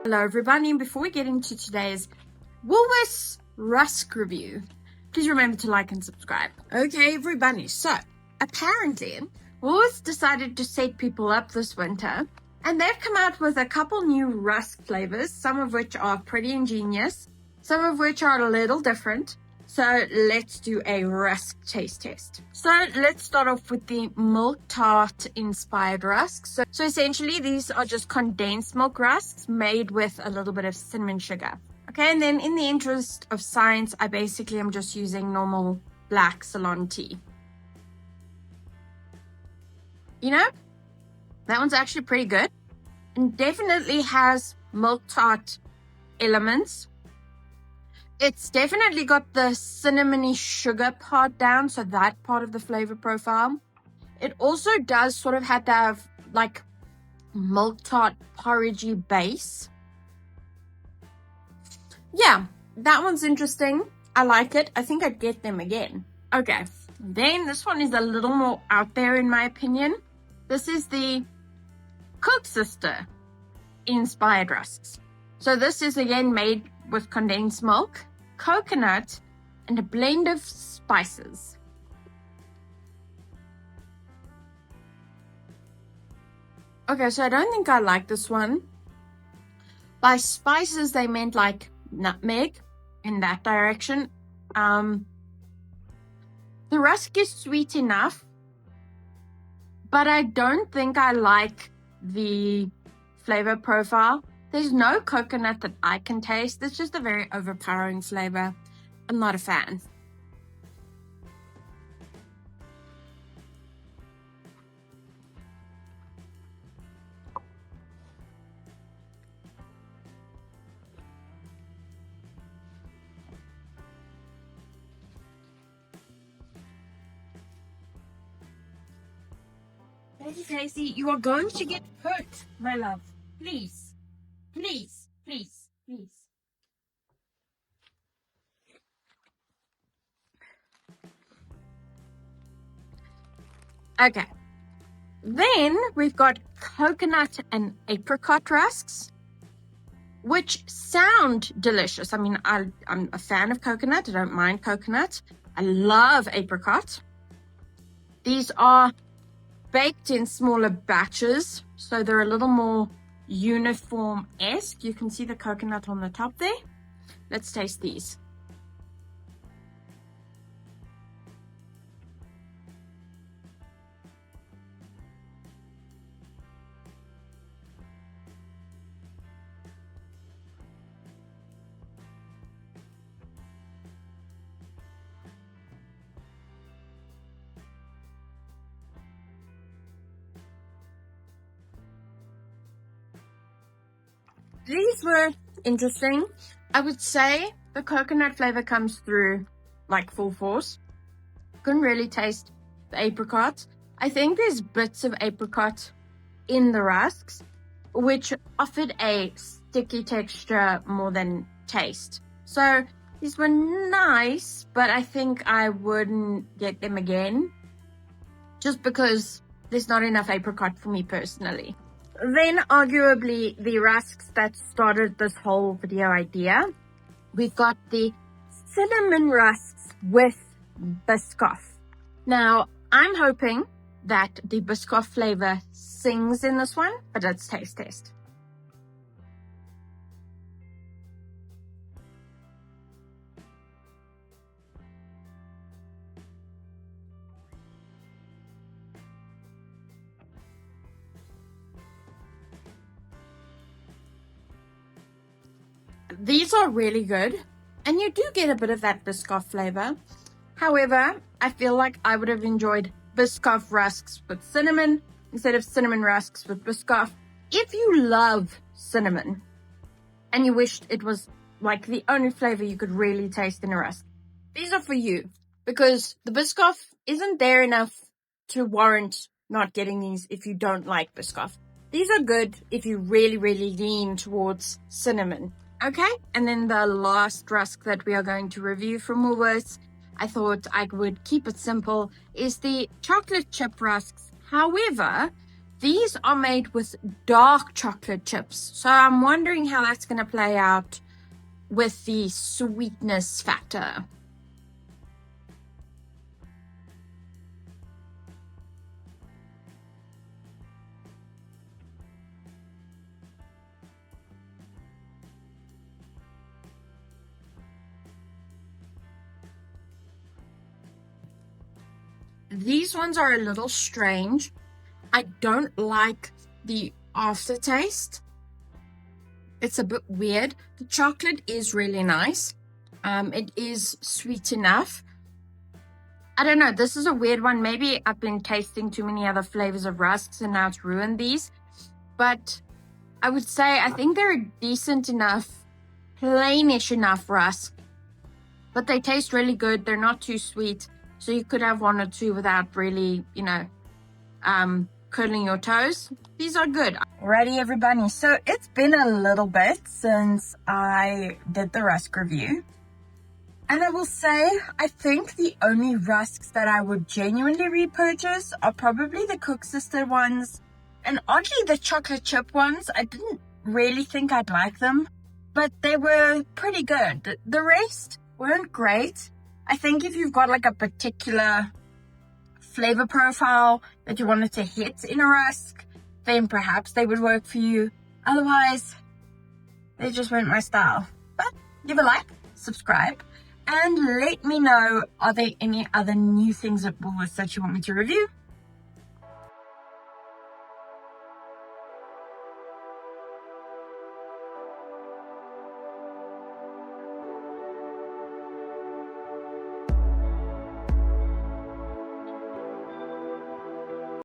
Hello everybody, and before we get into today's Woolworths Rusk review, please remember to like and subscribe. Okay everybody, so apparently Woolworths decided to set people up this winter, and they've come out with a couple new Rusk flavors, some of which are pretty ingenious, some of which are a little different. So let's do a Rusk taste test. So let's start off with the milk tart inspired rusks. So essentially these are just condensed milk rusks made with a little bit of cinnamon sugar. Okay, and then in the interest of science, I basically am just using normal black Ceylon tea. You know, that one's actually pretty good and definitely has milk tart elements. It's definitely got the cinnamony sugar part down, so that part of the flavor profile. It also does sort of have that like milk tart porridgey base. Yeah, that one's interesting. I like it. I think I'd get them again. Okay, then this one is a little more out there in my opinion. This is the Cook Sister inspired rusks. So this is again made with condensed milk, coconut, and a blend of spices. Okay, so I don't think I like this one. By spices, they meant like nutmeg in that direction. The rusk is sweet enough, but I don't think I like the flavor profile. There's no coconut that I can taste. It's just a very overpowering flavor. I'm not a fan. Lady Casey, you are going to get hurt, my love. Please, please, please, please. Okay. Then we've got coconut and apricot rusks, which sound delicious. I mean, I'm a fan of coconut. I don't mind coconut. I love apricot. These are baked in smaller batches, so they're a little more uniform-esque. You can see the coconut on the top there. Let's taste these. These were interesting. I would say the coconut flavor comes through like full force. Couldn't really taste the apricot. I think there's bits of apricot in the rusks, which offered a sticky texture more than taste. So these were nice, but I think I wouldn't get them again just because there's not enough apricot for me personally. Then arguably the rusks that started this whole video idea, we've got the cinnamon rusks with Biscoff. Now I'm hoping that the Biscoff flavor sings in this one, but let's taste test. These are really good, and you do get a bit of that Biscoff flavor. However, I feel like I would have enjoyed Biscoff rusks with cinnamon instead of cinnamon rusks with Biscoff. If you love cinnamon and you wished it was like the only flavor you could really taste in a rusk, these are for you, because the Biscoff isn't there enough to warrant not getting these if you don't like Biscoff. These are good if you really, really lean towards cinnamon. Okay, and then the last rusk that we are going to review from Woolworths, I thought I would keep it simple, is the chocolate chip rusks. However, These are made with dark chocolate chips, so I'm wondering how that's going to play out with the sweetness factor. These ones are a little strange. I don't like the aftertaste. It's a bit weird. The chocolate is really nice. It is sweet enough. I don't know, this is a weird one. Maybe I've been tasting too many other flavors of rusks and now it's ruined these. But I would say I think they're a decent enough, plainish enough rusk. But they taste really good. They're not too sweet. So you could have one or two without really, curling your toes. These are good. Alrighty, everybody. So it's been a little bit since I did the rusk review. And I will say, I think the only rusks that I would genuinely repurchase are probably the Cook Sister ones. And oddly, the chocolate chip ones, I didn't really think I'd like them, but they were pretty good. The rest weren't great. I think if you've got like a particular flavor profile that you wanted to hit in a rusk, then perhaps they would work for you. Otherwise, they just weren't my style. But give a like, subscribe, and let me know, are there any other new things at Woolworths that you want me to review?